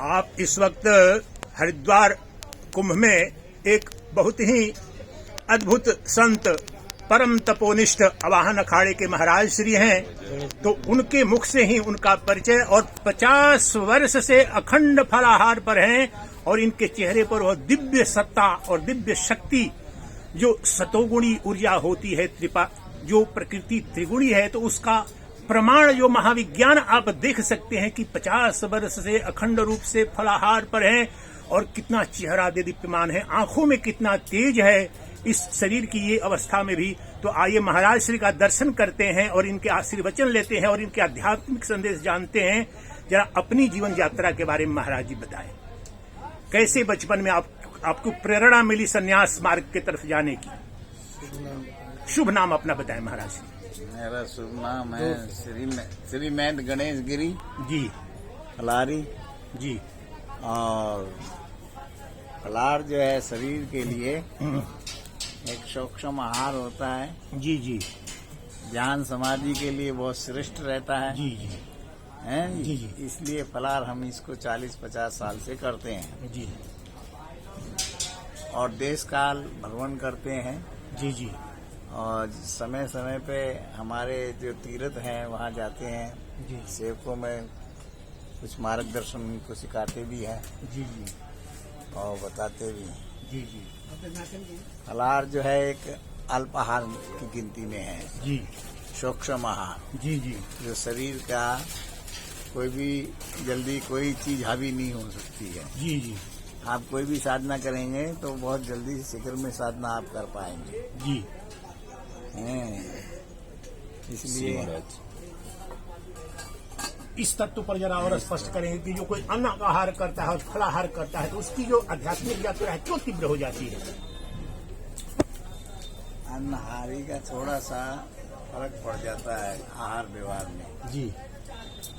आप इस वक्त हरिद्वार कुंभ में एक बहुत ही अद्भुत संत परम तपोनिष्ठ अवाहन अखाड़े के महाराज श्री हैं, तो उनके मुख से ही उनका परिचय। और 50 वर्ष से अखंड फलाहार पर हैं और इनके चेहरे पर वह दिव्य सत्ता और दिव्य शक्ति, जो सतोगुणी ऊर्जा होती है, जो प्रकृति त्रिगुणी है, तो उसका प्रमाण जो महाविज्ञान आप देख सकते हैं कि 50 वर्ष से अखंड रूप से फलाहार पर हैं और कितना चेहरा दीप्यमान है, आंखों में कितना तेज है इस शरीर की ये अवस्था में भी। तो आइए महाराज श्री का दर्शन करते हैं और इनके आशीर्वचन लेते हैं और इनके आध्यात्मिक संदेश जानते हैं। जरा अपनी जीवन यात्रा के बारे में महाराज जी बताएं, कैसे बचपन में आपको प्रेरणा मिली संन्यास मार्ग की तरफ जाने की। शुभ नाम अपना बताएं महाराज जी। मेरा शुभ नाम है श्रीमैद गणेश गिरी जी फलारी जी। और फलार जो है शरीर के लिए एक सूक्ष्म आहार होता है जी जी। ध्यान समाधि के लिए बहुत श्रेष्ठ रहता है जी जी हैं जी जी। इसलिए फलार हम इसको 40-50 साल से करते हैं जी और देश काल भ्रमण करते हैं जी जी। और समय समय पे हमारे जो तीर्थ हैं वहाँ जाते हैं जी सेवकों में कुछ मार्गदर्शन उनको सिखाते भी हैं जी जी और बताते भी हैं। जी जी फलाहार जो है एक अल्पाहार की गिनती में है जी। सूक्ष्म आहार जी जी जो शरीर का कोई भी जल्दी कोई चीज हावी नहीं हो सकती है। जी जी आप कोई भी साधना करेंगे तो बहुत जल्दी शीघ्र में साधना आप कर पाएंगे जी। इसलिए इस तत्व पर जरा और स्पष्ट करेंगे कि जो कोई अन्न आहार करता है और फलाहार करता है तो उसकी जो आध्यात्मिक यात्रा है क्यों तीव्र हो जाती है। अन्नहारी का थोड़ा सा फर्क पड़ जाता है आहार व्यवहार में। जी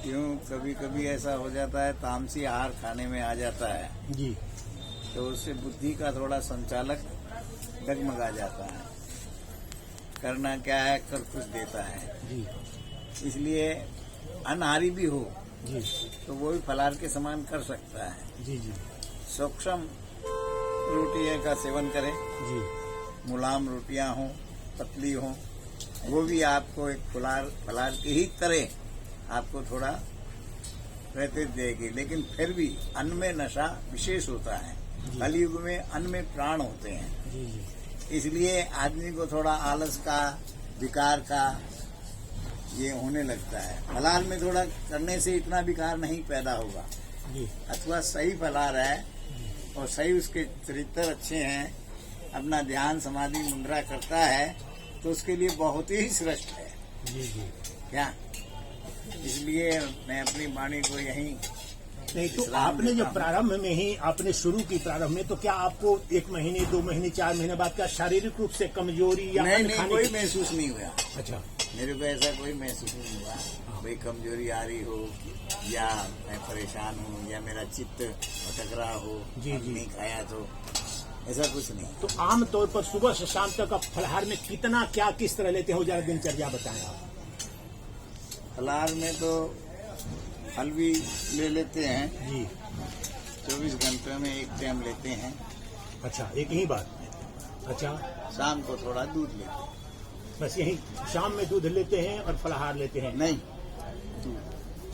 क्यों कभी कभी ऐसा हो जाता है तामसी आहार खाने में आ जाता है जी। तो उससे बुद्धि का थोड़ा संचालक डगमगा जाता है, करना क्या है कर कुछ देता है। जी इसलिए अनहारी भी हो जी तो वो भी फलाहार के समान कर सकता है। जी जी सूक्ष्म रोटियां का सेवन करें, जी। मुलायम रोटियां हों, पतली हों, वो भी आपको एक फलाहार की ही तरह आपको थोड़ा रहते देगी। लेकिन फिर भी अन्न में नशा विशेष होता है। कलयुग में अन्न में प्राण होते हैं। जी जी। इसलिए आदमी को थोड़ा आलस का विकार का ये होने लगता है। फलाहार में थोड़ा करने से इतना विकार नहीं पैदा होगा जी। अथवा सही फलाहार है और सही उसके चरित्र अच्छे हैं, अपना ध्यान समाधि मुद्रा करता है तो उसके लिए बहुत ही श्रेष्ठ है। जी जी। क्या इसलिए मैं अपनी वाणी को यहीं नहीं तो आपने जो प्रारंभ में ही आपने शुरू की प्रारंभ में, तो क्या आपको 1 महीने 2 महीने 4 महीने बाद क्या शारीरिक रूप से कमजोरी या नहीं कोई महसूस नहीं हुआ। अच्छा, मेरे को ऐसा कोई महसूस नहीं हुआ भाई कमजोरी आ रही हो या मैं परेशान हूँ या मेरा चित्त भटक रहा हो, जी जी। नहीं खाया तो ऐसा कुछ नहीं। तो आम तौर पर सुबह से शाम तक आप फलाहार में कितना क्या किस तरह लेते हो, जरा दिनचर्या बताएं आप। फलाहार में तो फल भी ले लेते हैं जी। 24 घंटे में एक टाइम लेते हैं। अच्छा, एक ही बात। अच्छा, शाम को थोड़ा दूध लेते हैं। बस यही, शाम में दूध लेते हैं और फलाहार लेते हैं। नहीं,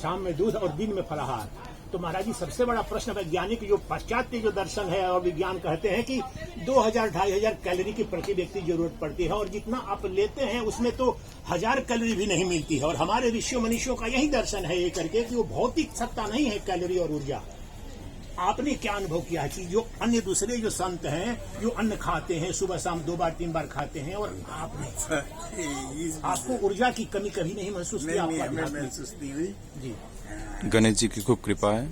शाम में दूध और दिन में फलाहार। तो महाराज जी, सबसे बड़ा प्रश्न वैज्ञानिक जो पाश्चात्य जो दर्शन है और विज्ञान कहते हैं कि 2000-2500 कैलोरी की प्रति व्यक्ति जरूरत पड़ती है और जितना आप लेते हैं उसमें तो 1000 कैलोरी भी नहीं मिलती है। और हमारे ऋषियों मनीषियों का यही दर्शन है ये करके कि वो भौतिक सत्ता नहीं है कैलोरी और ऊर्जा। आपने क्या अनुभव किया है कि जो अन्य दूसरे जो संत हैं जो अन्न खाते हैं सुबह शाम 2 बार 3 बार खाते हैं और आपने आपको ऊर्जा की कमी कभी नहीं महसूस किया? हमें महसूस नहीं हुई जी। गणेश जी की खूब कृपा है।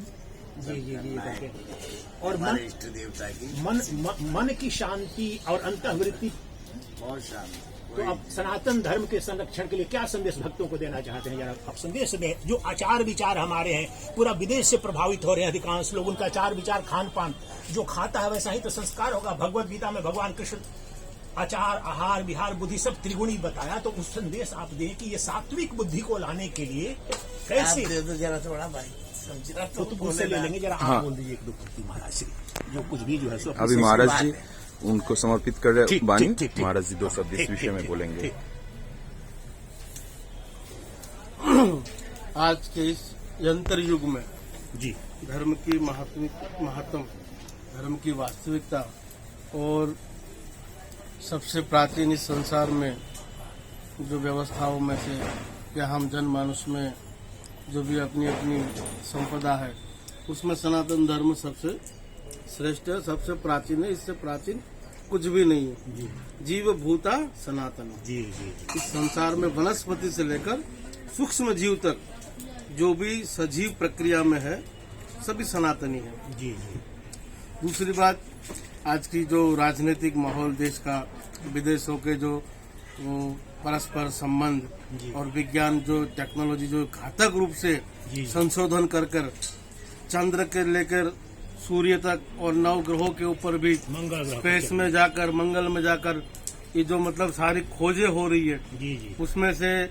जी जी जी करके। और हमारे इष्ट देवता की मन की शांति और अंतःवृत्ति बहुत शांति। तो आप सनातन धर्म के संरक्षण के लिए क्या संदेश भक्तों को देना चाहते हैं? जरा आप संदेश में जो आचार विचार हमारे हैं पूरा विदेश से प्रभावित हो रहे हैं अधिकांश लोग, उनका आचार विचार खान पान जो खाता है वैसा ही तो संस्कार होगा। भगवत गीता में भगवान कृष्ण आचार आहार विहार बुद्धि सब त्रिगुणी बताया, तो उस संदेश आप दें कि ये सात्विक बुद्धि को लाने के लिए कैसे। दे दो जरा थोड़ा भाई। तो उससे ले लेंगे जरा। हाँ। आप बोल दीजिए एक दो पंक्ति महाराज श्री, जो कुछ भी जो है सो अपनी अभी से महाराज बात जी है। उनको समर्पित कर रहे ठीक, बानी। ठीक, ठीक, ठीक। महाराज जी दो शब्द इस ठीक, विषय ठीक, में ठीक, बोलेंगे। ठीक। आज के इस यंत्र युग में जी धर्म की महत्व, धर्म की वास्तविकता और सबसे प्राचीन इस संसार में जो व्यवस्थाओं में से या हम जनमानस में जो भी अपनी अपनी संपदा है, उसमें सनातन धर्म सबसे श्रेष्ठ है, सबसे प्राचीन है। इससे प्राचीन कुछ भी नहीं है। जी जीव भूता सनातन। जी जी इस संसार में वनस्पति से लेकर सूक्ष्म जीव तक जो भी सजीव प्रक्रिया में है, सभी सनातनी है। जी जी दूसरी बात, आज की जो राजनीतिक माहौल देश का, विदेशों के जो परस्पर संबंध और विज्ञान जो टेक्नोलॉजी जो घातक रूप से जी। संशोधन कर कर चंद्र के लेकर सूर्य तक और नव ग्रहों के ऊपर भी मंगल ग्रह पर स्पेस में जाकर, मंगल में जाकर ये जो मतलब सारी खोजें हो रही है, जी जी उसमें से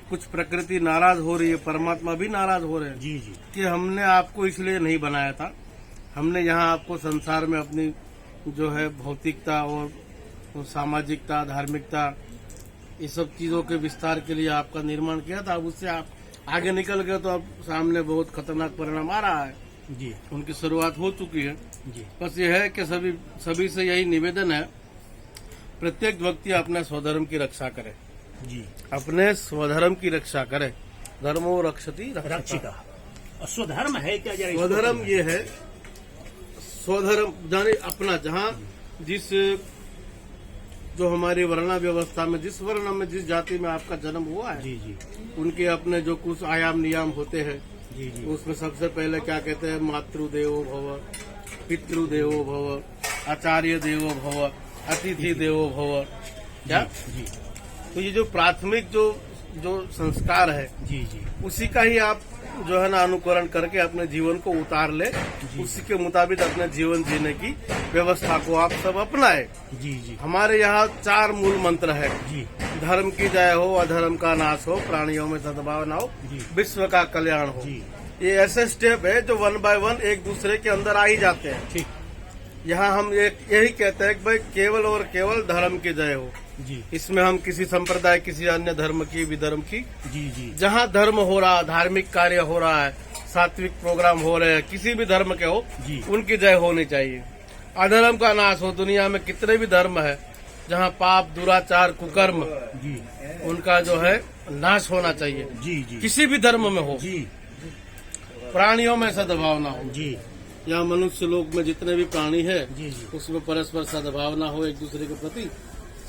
कुछ प्रकृति नाराज हो रही है, परमात्मा भी नाराज हो रहे हैं जी जी कि हमने आपको इसलिए नहीं बनाया था। हमने यहाँ आपको संसार में अपनी जो है भौतिकता और सामाजिकता, धार्मिकता, ये सब चीजों के विस्तार के लिए आपका निर्माण किया था। अब उससे आप आगे निकल गए तो अब सामने बहुत खतरनाक परिणाम आ रहा है। जी उनकी शुरुआत हो चुकी है। जी बस ये है कि सभी से यही निवेदन है, प्रत्येक व्यक्ति अपने स्वधर्म की रक्षा करे, जी अपने स्वधर्म की रक्षा करे। धर्मो रक्षति रक्षिता। और स्वधर्म है क्या जरा इसको स्वधर्म बताइए। ये है, स्वधर्म जाने अपना, जहाँ जिस जो हमारी वर्णा व्यवस्था में जिस वर्ण में जिस जाति में आपका जन्म हुआ है, जी जी उनके अपने जो कुछ आयाम नियम होते हैं, जी जी उसमें सबसे पहले क्या कहते हैं, मातृदेवो भव, पितृदेवो भव, आचार्य देवो भव, अतिथि देवो भव। क्या जी तो ये जो प्राथमिक जो संस्कार है, जी जी उसी का ही आप जो है ना अनुकरण करके अपने जीवन को उतार ले, उसी के मुताबिक अपने जीवन जीने की व्यवस्था को आप सब अपनाए। जी जी हमारे यहाँ 4 मूल मंत्र है। जी धर्म की जय हो, अधर्म का नाश हो, प्राणियों में सद्भावना हो, जी। विश्व का कल्याण हो। जी ये ऐसे स्टेप है जो 1 बाय 1 एक दूसरे के अंदर आ ही जाते हैं। ठीक। यहाँ हम यही कहते हैं कि भाई केवल और केवल धर्म की जय हो। जी इसमें हम किसी संप्रदाय, किसी अन्य धर्म की, विधर्म की, जी जी जहाँ धर्म हो रहा, धार्मिक कार्य हो रहा है, सात्विक प्रोग्राम हो रहे हैं, किसी भी धर्म के हो, जी। उनकी जय होनी चाहिए। अधर्म का नाश हो। दुनिया में कितने भी धर्म है, जहाँ पाप, दुराचार, कुकर्म, जी उनका जो है नाश होना चाहिए। जी जी किसी भी धर्म में हो। जी प्राणियों में सद्भावना हो। जी यहाँ मनुष्य लोक में जितने भी प्राणी है, जी जी उसमें परस्पर सद्भावना हो, एक दूसरे के प्रति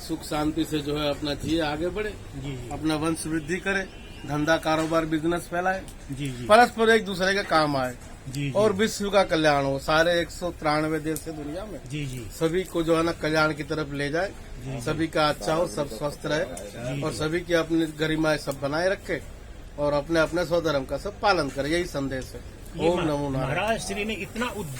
सुख शांति से जो है अपना जिए, आगे बढ़े, जी जी अपना वंश वृद्धि करे, धंधा कारोबार बिजनेस फैलाए, जी जी परस्पर एक दूसरे के काम आए जी और विश्व का कल्याण हो। सारे 193 देश है दुनिया में, जी जी सभी को जो है ना कल्याण की तरफ ले जाए, सभी का अच्छा हो, सब स्वस्थ रहे और सभी की अपनी गरिमा सब बनाए रखे और अपने अपने स्वधर्म का सब पालन करे। यही संदेश है। ये ओम नमो नारायण। महाराज श्री ने इतना उद्दाम